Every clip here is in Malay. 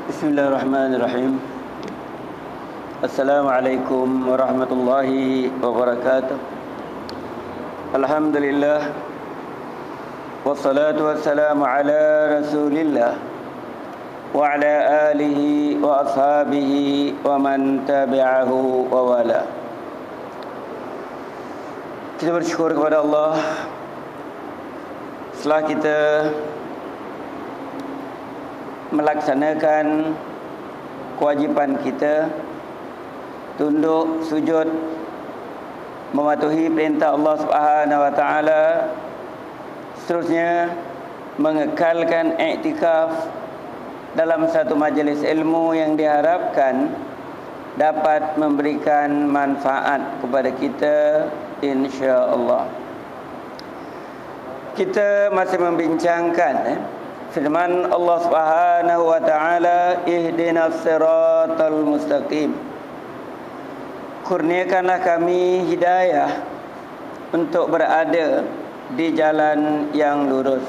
Bismillahirrahmanirrahim. Assalamualaikum warahmatullahi wabarakatuh. Alhamdulillah, wassalatu wassalamu ala rasulillah wa ala alihi wa ashabihi wa man tabi'ahu wa wala. Kita bersyukur kepada Allah setelah kita melaksanakan kewajipan kita tunduk, sujud, mematuhi perintah Allah Subhanahu wa taala, seterusnya mengekalkan iktikaf dalam satu majlis ilmu yang diharapkan dapat memberikan manfaat kepada kita insya-Allah. Kita masih membincangkan firman Allah Subhanahu wa taala, ihdinas siratal mustaqim. Kurniakanlah kami hidayah untuk berada di jalan yang lurus.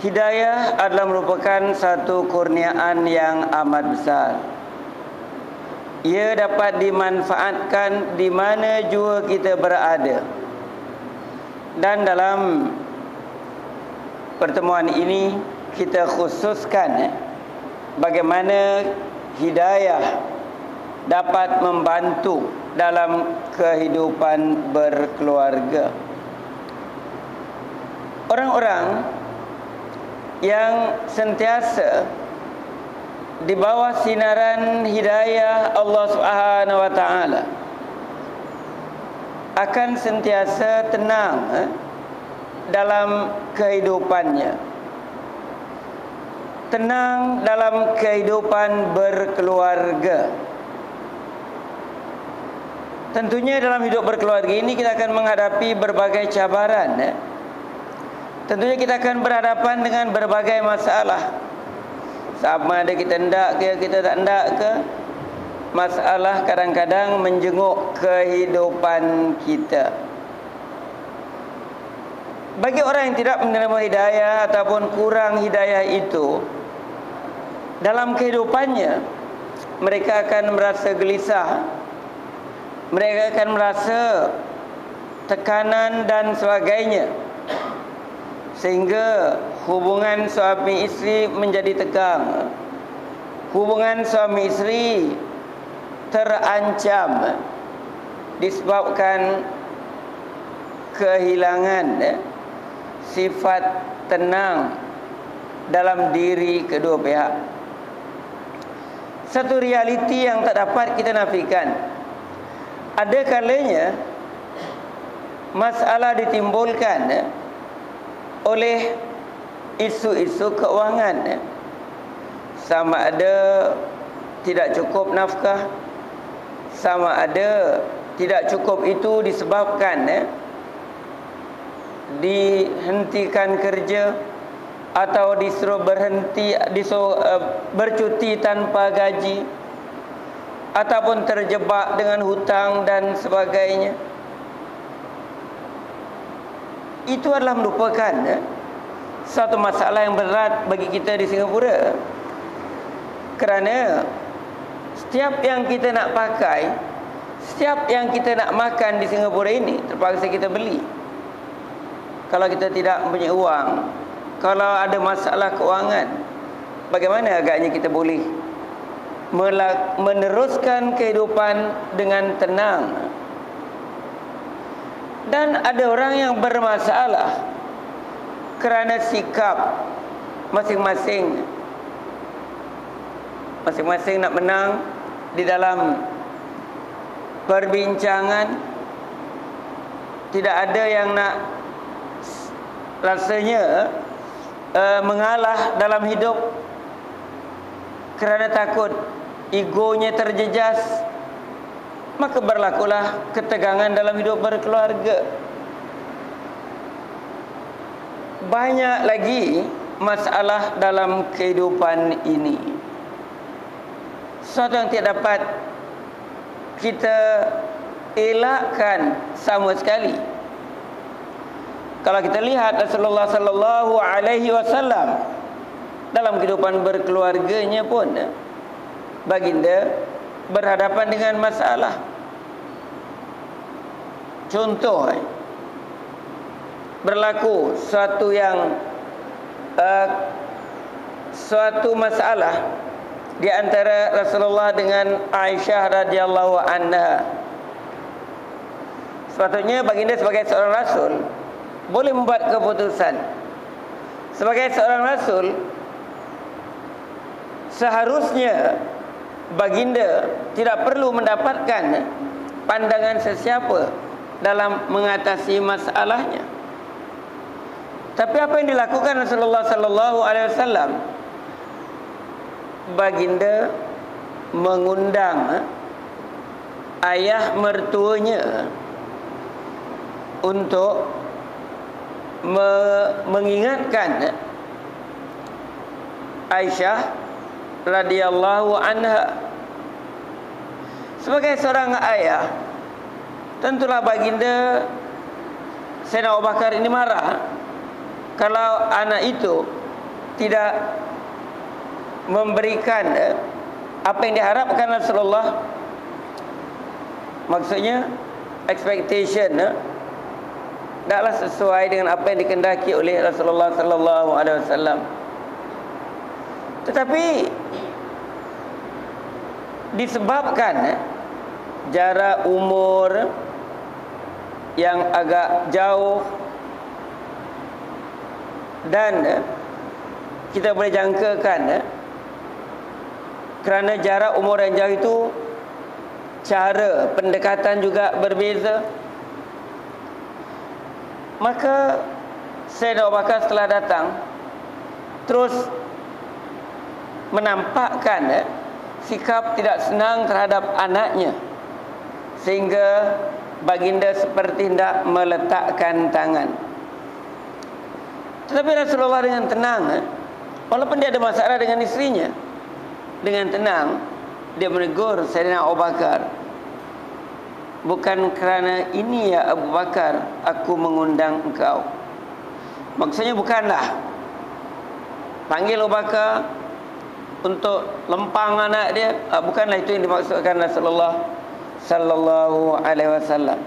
Hidayah adalah merupakan satu kurniaan yang amat besar. Ia dapat dimanfaatkan di mana jua kita berada. Dan dalam pertemuan ini kita khususkan bagaimana hidayah dapat membantu dalam kehidupan berkeluarga. Orang-orang yang sentiasa di bawah sinaran hidayah Allah Subhanahu wa taala akan sentiasa tenang dalam kehidupannya, tenang dalam kehidupan berkeluarga. Tentunya dalam hidup berkeluarga ini kita akan menghadapi berbagai cabaran. Tentunya kita akan berhadapan dengan berbagai masalah. Sama ada kita hendak ke, kita tak hendak ke, masalah kadang-kadang menjenguk kehidupan kita. Bagi orang yang tidak menerima hidayah ataupun kurang hidayah itu dalam kehidupannya, mereka akan merasa gelisah, mereka akan merasa tekanan dan sebagainya, sehingga hubungan suami isteri menjadi tegang, hubungan suami isteri terancam disebabkan kehilangan sifat tenang dalam diri kedua pihak. Satu realiti yang tak dapat kita nafikan, ada kalanya masalah ditimbulkan oleh isu-isu keuangan. Sama ada tidak cukup nafkah, sama ada tidak cukup itu disebabkan dihentikan kerja atau disuruh bercuti tanpa gaji, ataupun terjebak dengan hutang dan sebagainya. Itu adalah merupakan satu masalah yang berat bagi kita di Singapura, kerana setiap yang kita nak pakai, setiap yang kita nak makan di Singapura ini terpaksa kita beli. Kalau kita tidak mempunyai uang, kalau ada masalah keuangan, bagaimana agaknya kita boleh meneruskan kehidupan dengan tenang? Dan ada orang yang bermasalah kerana sikap masing-masing. Masing-masing nak menang di dalam perbincangan. Tidak ada yang nak rasanya mengalah dalam hidup kerana takut egonya terjejas. Maka berlakulah ketegangan dalam hidup berkeluarga. Banyak lagi masalah dalam kehidupan ini, sesuatu yang tidak dapat kita elakkan sama sekali. Kalau kita lihat Rasulullah sallallahu alaihi wasallam dalam dalam kehidupan berkeluarganya pun baginda berhadapan dengan masalah. Contoh, berlaku suatu masalah di antara Rasulullah dengan Aisyah radhiyallahu anha. Sepatutnya baginda sebagai seorang rasul boleh membuat keputusan. Sebagai seorang rasul, seharusnya baginda tidak perlu mendapatkan pandangan sesiapa dalam mengatasi masalahnya. Tapi apa yang dilakukan Rasulullah sallallahu alaihi wasallam? Baginda mengundang ayah mertuanya untuk mengingatkan Aisyah radhiyallahu anha. Sebagai seorang ayah, tentulah baginda Sayyidina Abu Bakar ini marah kalau anak itu tidak memberikan apa yang diharapkan Rasulullah. Maksudnya expectation tidaklah sesuai dengan apa yang dikehendaki oleh Rasulullah sallallahu alaihi wasallam. Tetapi disebabkan jarak umur yang agak jauh, dan kita boleh jangkakan kerana jarak umur yang jauh itu, cara pendekatan juga berbeza. Maka Sayyidina Abu Bakar setelah datang terus menampakkan sikap tidak senang terhadap anaknya, sehingga baginda seperti hendak meletakkan tangan. Tetapi Rasulullah dengan tenang, walaupun dia ada masalah dengan isterinya, dengan tenang dia menegur Sayyidina Abu Bakar. Bukan kerana ini ya Abu Bakar aku mengundang engkau. Maksudnya bukanlah panggil Abu Bakar untuk lempang anak dia. Bukanlah itu yang dimaksudkan Rasulullah sallallahu alaihi wasallam.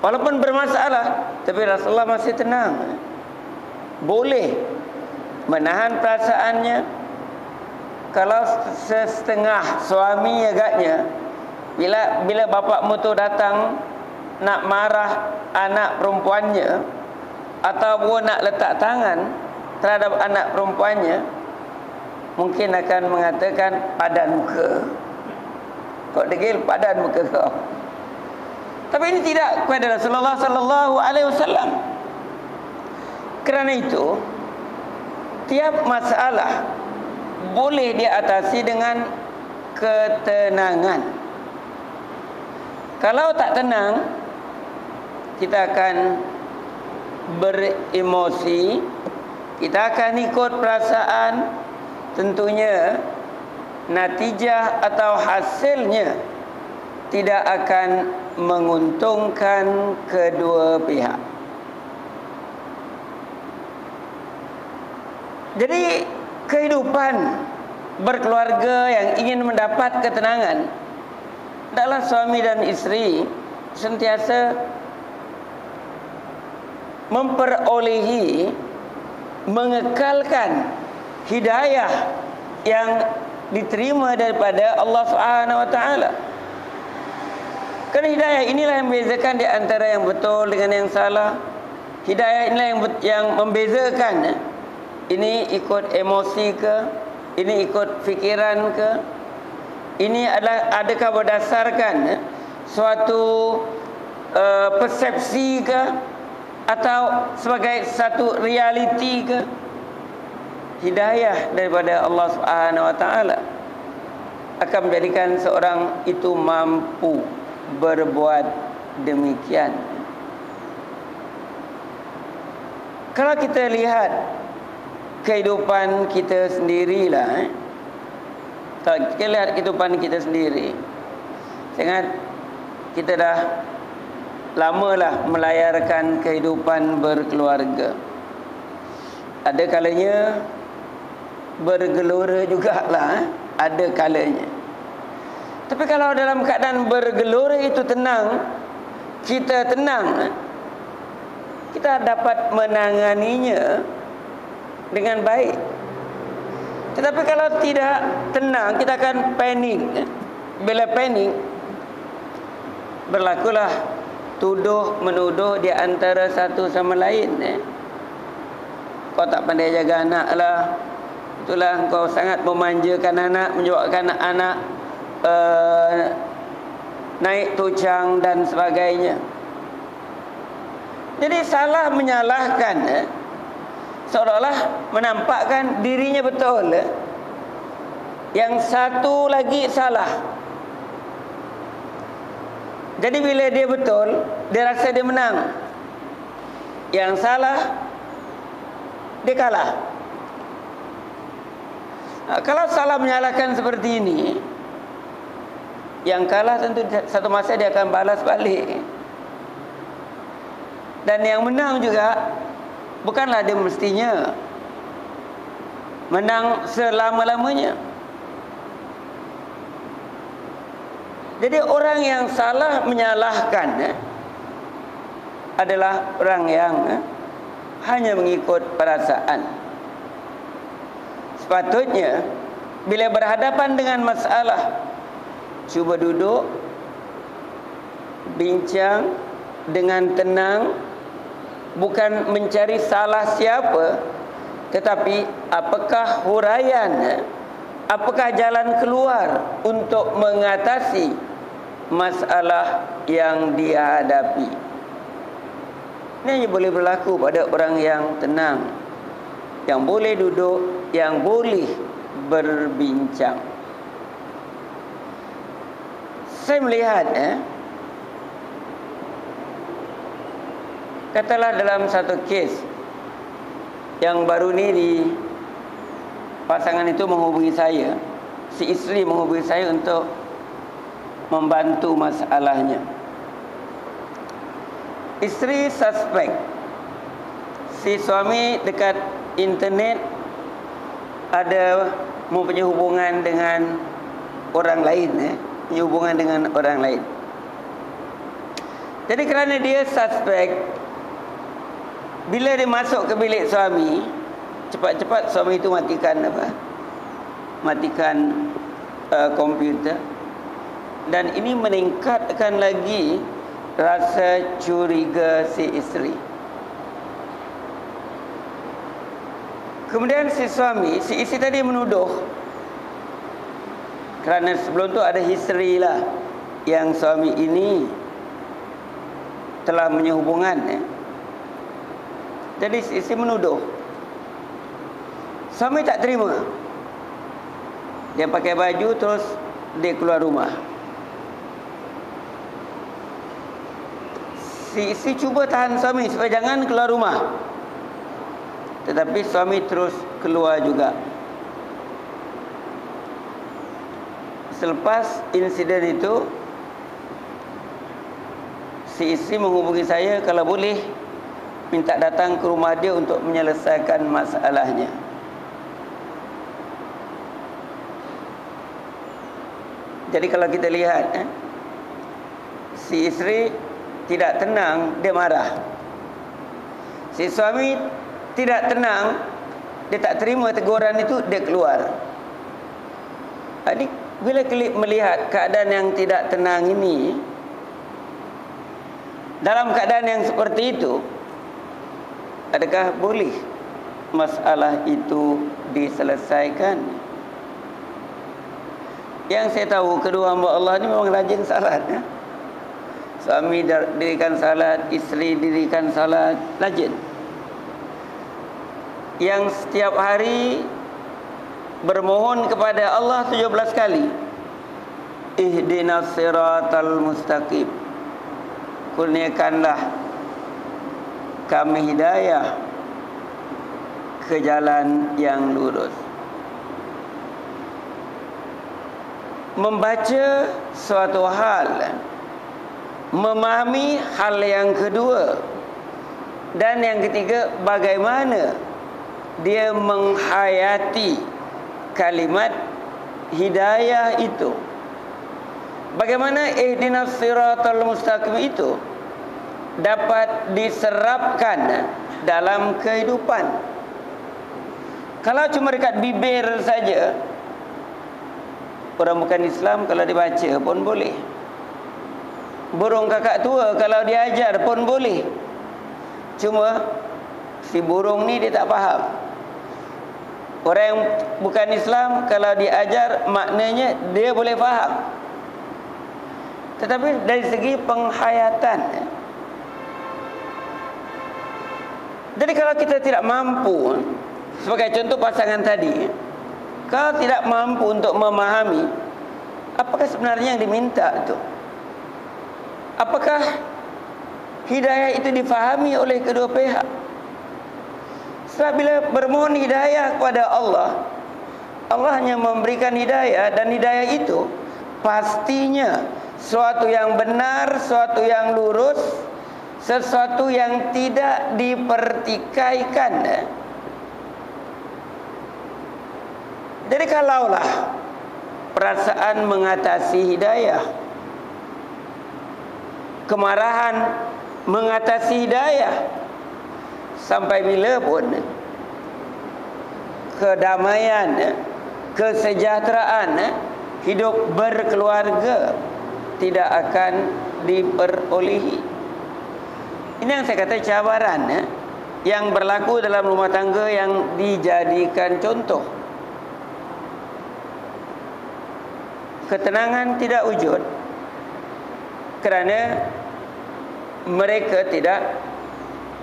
Walaupun bermasalah, tapi Rasulullah masih tenang. Boleh menahan perasaannya. Kalau setengah suami agaknya, bila bapakmu tu datang nak marah anak perempuannya ataupun nak letak tangan terhadap anak perempuannya, mungkin akan mengatakan padan muka. Kau degil padan muka kau. Tapi ini tidak kepada Rasulullah sallallahu alaihi wasallam. Kerana itu, tiap masalah boleh diatasi dengan ketenangan. Kalau tak tenang, kita akan beremosi, kita akan ikut perasaan. Tentunya natijah atau hasilnya tidak akan menguntungkan kedua pihak. Jadi kehidupan berkeluarga yang ingin mendapat ketenangan, adalah suami dan isteri sentiasa memperolehi, mengekalkan hidayah yang diterima daripada Allah Subhanahu wa taala. Kerana hidayah inilah yang membezakan di antara yang betul dengan yang salah. Hidayah inilah yang membezakan ini ikut emosi ke, ini ikut fikiran ke, ini adalah adakah berdasarkan suatu persepsi ke, atau sebagai satu realiti ke. Hidayah daripada Allah Subhanahu wa taala akan menjadikan seorang itu mampu berbuat demikian. Kalau kita lihat kehidupan kita sendirilah, kalau kita lihat kehidupan kita sendiri, sangat kita dah lamalah melayarkan kehidupan berkeluarga. Ada kalanya bergelora jugalah, ada kalanya. Tapi kalau dalam keadaan bergelora itu tenang, kita tenang, kita dapat menanganinya dengan baik. Tetapi kalau tidak tenang, kita akan panik. Bila panik, berlakulah tuduh menuduh di antara satu sama lain. Kau tak pandai jaga anak lah, itulah kau sangat memanjakan anak, menyebabkan anak naik tucang dan sebagainya. Jadi salah menyalahkan, seolah-olah menampakkan dirinya betul, yang satu lagi salah. Jadi bila dia betul, dia rasa dia menang, yang salah dia kalah. Kalau salah menyalahkan seperti ini, yang kalah tentu satu masa dia akan balas balik. Dan yang menang juga bukanlah dia mestinya menang selama-lamanya. Jadi orang yang salah menyalahkan adalah orang yang hanya mengikut perasaan. Sepatutnya bila berhadapan dengan masalah, cuba duduk, bincang dengan tenang, bukan mencari salah siapa, tetapi apakah huraian, apakah jalan keluar untuk mengatasi masalah yang dia hadapi. Ini hanya boleh berlaku pada orang yang tenang, yang boleh duduk, yang boleh berbincang. Saya melihat katalah dalam satu kes yang baru ni, di pasangan itu menghubungi saya, si isteri menghubungi saya untuk membantu masalahnya. Isteri suspek si suami dekat internet ada mempunyai hubungan dengan orang lain, punya hubungan dengan orang lain. Jadi kerana dia suspek, bila dia masuk ke bilik suami, cepat-cepat suami itu matikan komputer. Dan ini meningkatkan lagi rasa curiga si isteri. Kemudian si isteri tadi menuduh, kerana sebelum tu ada history lah, yang suami ini telah punya hubungan. Jadi si isteri menuduh, suami tak terima. Dia pakai baju terus dia keluar rumah. Si isteri cuba tahan suami supaya jangan keluar rumah, tetapi suami terus keluar juga. Selepas insiden itu, si isteri menghubungi saya kalau boleh minta datang ke rumah dia untuk menyelesaikan masalahnya. Jadi kalau kita lihat, si isteri tidak tenang, dia marah. Si suami tidak tenang, dia tak terima teguran itu, dia keluar. Jadi bila melihat keadaan yang tidak tenang ini, dalam keadaan yang seperti itu, adakah boleh masalah itu diselesaikan? Yang saya tahu, kedua hamba Allah ini memang rajin salat. Suami dirikan salat, isteri dirikan salat, rajin. Yang setiap hari bermohon kepada Allah 17 kali. Ihdinas siratal mustaqim. Kurniakanlah kami hidayah ke jalan yang lurus. Membaca suatu hal, memahami hal yang kedua, dan yang ketiga bagaimana dia menghayati kalimat hidayah itu. Bagaimana ihdinas siratal mustaqim itu dapat diserapkan dalam kehidupan. Kalau cuma dekat bibir saja, orang bukan Islam kalau dibaca pun boleh. Burung kakak tua kalau diajar pun boleh. Cuma si burung ni dia tak faham. Orang yang bukan Islam kalau diajar maknanya dia boleh faham. Tetapi dari segi penghayatan, jadi kalau kita tidak mampu, sebagai contoh pasangan tadi, kalau tidak mampu untuk memahami apakah sebenarnya yang diminta itu, apakah hidayah itu difahami oleh kedua pihak. Sebab bila bermohon hidayah kepada Allah, Allah hanya memberikan hidayah, dan hidayah itu pastinya sesuatu yang benar, sesuatu yang lurus, sesuatu yang tidak dipertikaikan. Jadi kalaulah perasaan mengatasi hidayah, kemarahan mengatasi hidayah, sampai bila pun kedamaian, kesejahteraan, hidup berkeluarga tidak akan diperolehi. Ini yang saya kata cabaran yang berlaku dalam rumah tangga yang dijadikan contoh. Ketenangan tidak wujud kerana mereka tidak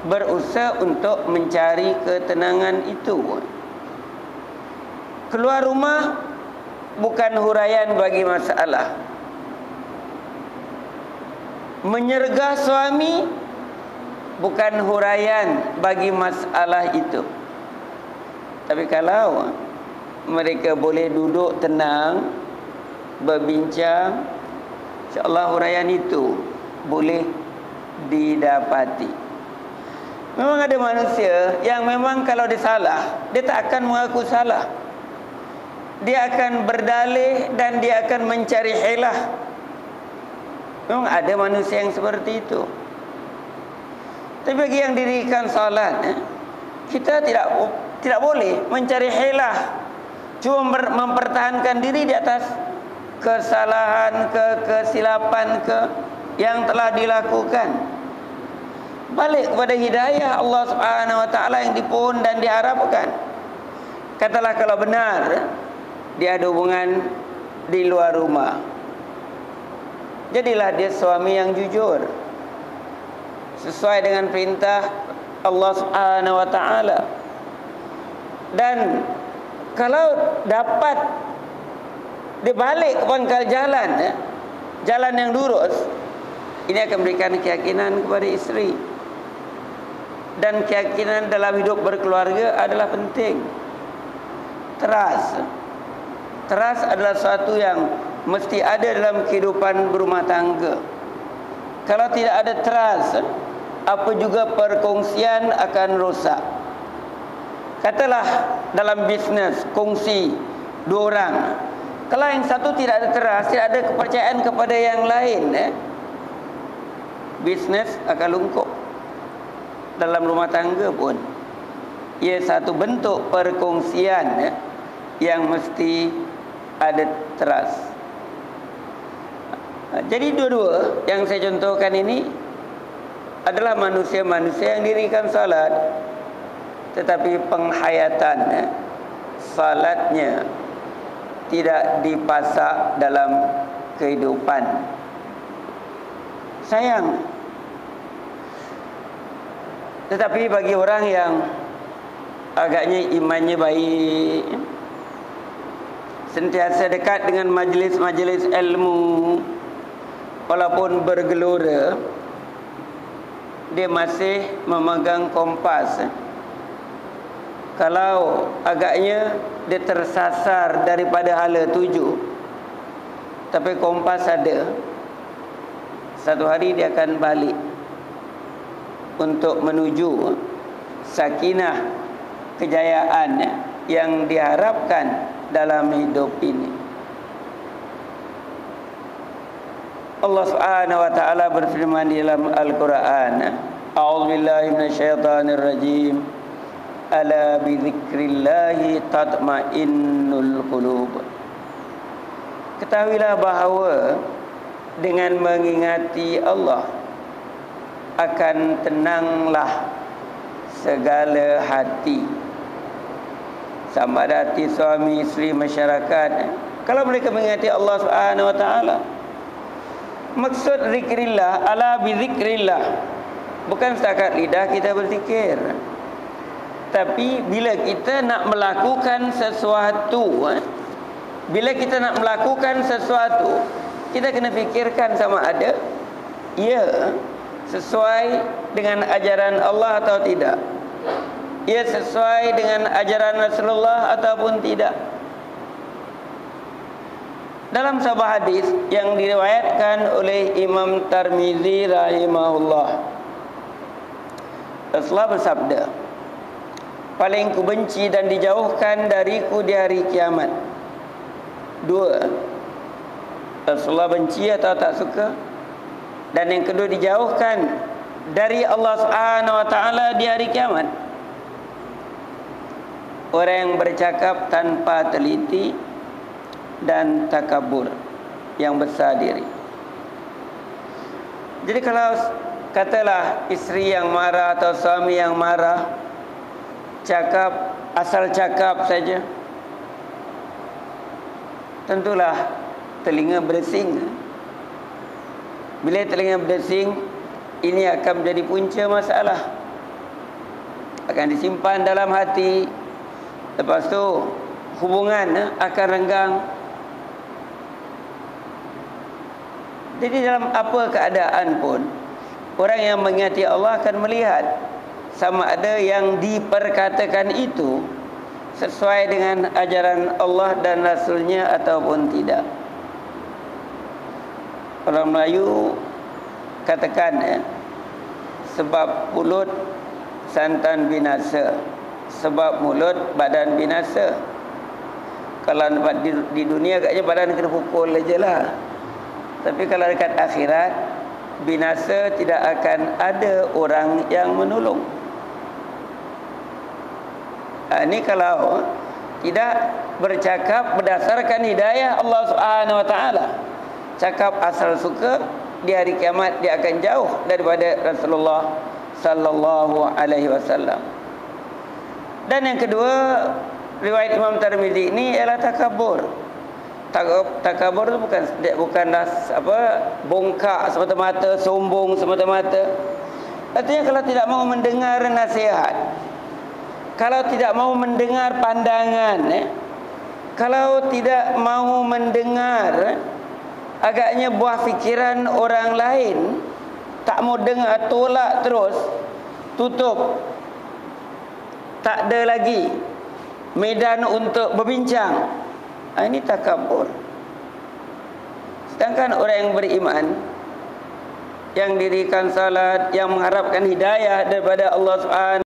berusaha untuk mencari ketenangan itu. Keluar rumah bukan huraian bagi masalah. Menyergah suami bukan huraian bagi masalah itu. Tapi kalau mereka boleh duduk tenang, berbincang, insya-Allah huraian itu boleh didapati. Memang ada manusia yang memang kalau dia salah, dia tak akan mengaku salah. Dia akan berdalih dan dia akan mencari hilah. Memang ada manusia yang seperti itu. Tapi bagi yang dirikan salat, kita tidak boleh mencari hilah, cuma mempertahankan diri di atas kesalahan, kesilapan yang telah dilakukan. Balik kepada hidayah Allah Subhanahu Wa Taala yang dipohon dan diharapkan. Katalah kalau benar dia ada hubungan di luar rumah, jadilah dia suami yang jujur sesuai dengan perintah Allah Subhanahu Wa Taala. Dan kalau dapat dibalik ke pangkal jalan, jalan yang lurus, ini akan memberikan keyakinan kepada isteri. Dan keyakinan dalam hidup berkeluarga adalah penting. Trust adalah sesuatu yang mesti ada dalam kehidupan berumah tangga. Kalau tidak ada trust, apa juga perkongsian akan rosak. Katalah dalam bisnes, kongsi dua orang. Kalau yang satu tidak ada trust, tidak ada kepercayaan kepada yang lain, bisnes akan lungkup. Dalam rumah tangga pun ia satu bentuk perkongsian yang mesti ada trust. Jadi dua-dua yang saya contohkan ini adalah manusia-manusia yang dirikan salat, tetapi penghayatan salatnya tidak dipasak dalam kehidupan. Sayang. Tetapi bagi orang yang agaknya imannya baik, sentiasa dekat dengan majlis-majlis ilmu, walaupun bergelora, dia masih memegang kompas. Kalau agaknya dia tersasar daripada hala tuju, tapi kompas ada, satu hari dia akan balik untuk menuju sakinah, kejayaan yang diharapkan dalam hidup ini. Allah Subhanahu wa taala berfirman di dalam Al-Qur'an, A'udzubillahi minasyaitonir rajim. Ala bidzikrillahi tatmainnul qulub. Ketahuilah bahawa dengan mengingati Allah akan tenanglah segala hati. Sama ada hati suami, isteri, masyarakat. Kalau mereka mengingati Allah Subhanahu wa taala. Maksud zikrillah, ala bi zikrillah, bukan setakat lidah kita berzikir, tapi bila kita nak melakukan sesuatu, bila kita nak melakukan sesuatu, kita kena fikirkan sama ada ia sesuai dengan ajaran Allah atau tidak, ia sesuai dengan ajaran Rasulullah ataupun tidak. Dalam sebuah hadis yang diriwayatkan oleh Imam Tirmizi rahimahullah, Rasulullah bersabda, paling kubenci dan dijauhkan dariku di hari kiamat dua. Rasulullah benci atau tak suka. Dan yang kedua, dijauhkan dari Allah Subhanahu wa taala di hari kiamat, orang yang bercakap tanpa teliti dan takabur, yang besar diri. Jadi kalau katalah isteri yang marah atau suami yang marah, cakap asal cakap saja, tentulah telinga bersing. Bila telinga bersing, ini akan menjadi punca masalah, akan disimpan dalam hati. Lepas tu hubungan akan renggang. Jadi dalam apa keadaan pun, orang yang mengingati Allah akan melihat sama ada yang diperkatakan itu sesuai dengan ajaran Allah dan Rasulnya ataupun tidak. Orang Melayu katakan, sebab mulut santan binasa, sebab mulut badan binasa. Kalau di dunia agaknya badan kena pukul aja lah, tapi kalau dekat akhirat, binasa tidak akan ada orang yang menolong. Ini kalau tidak bercakap berdasarkan hidayah Allah Subhanahu wa taala. Cakap asal suka, di hari kiamat dia akan jauh daripada Rasulullah sallallahu alaihi wasallam. Dan yang kedua, riwayat Imam Tirmizi ini ialah takabur. Takabur itu bukanlah bongkak semata-mata, sombong semata-mata. Artinya kalau tidak mau mendengar nasihat, kalau tidak mau mendengar pandangan, kalau tidak mau mendengar agaknya buah fikiran orang lain, tak mau dengar, tolak terus, tutup, tak ada lagi medan untuk berbincang. Ini takabur. Sedangkan orang yang beriman, yang dirikan salat, yang mengharapkan hidayah daripada Allah Subhanahu